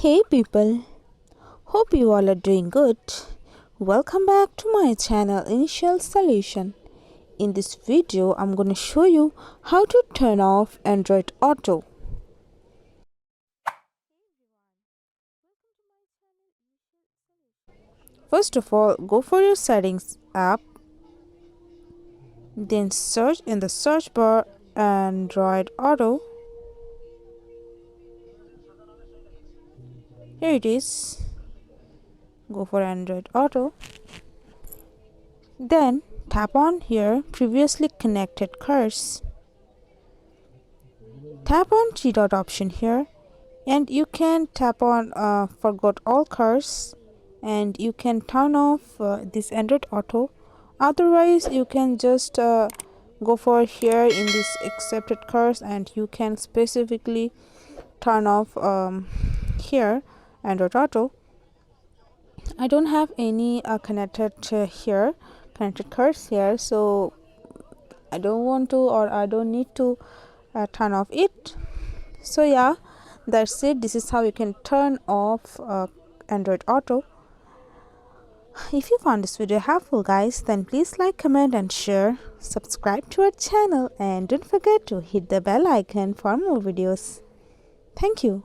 Hey people, hope you all are doing good. Welcome back to my channel Initial Solution. In this video, I'm going to show you how to turn off Android Auto. First of all, go for your settings app, then search in the search bar Android Auto. Here it is. Go for Android Auto. Then tap on here previously connected cars. Tap on three dot option here and you can tap on forgot all cars and you can turn off this Android Auto. Otherwise you can just go for here in this accepted cars and you can specifically turn off here Android Auto. I don't have any connected cars here, so I don't want to or I don't need to turn off it. So yeah, that's it. This is how you can turn off Android Auto. If you found this video helpful guys, then please like, comment and share. Subscribe to our channel and don't forget to hit the bell icon for more videos. Thank you.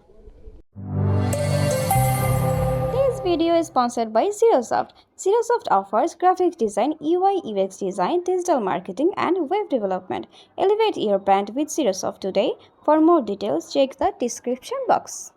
This video is sponsored by Zerosoft. Zerosoft offers graphics design, UI UX design, digital marketing and web development. Elevate your brand with Zerosoft today. For more details, check the description box.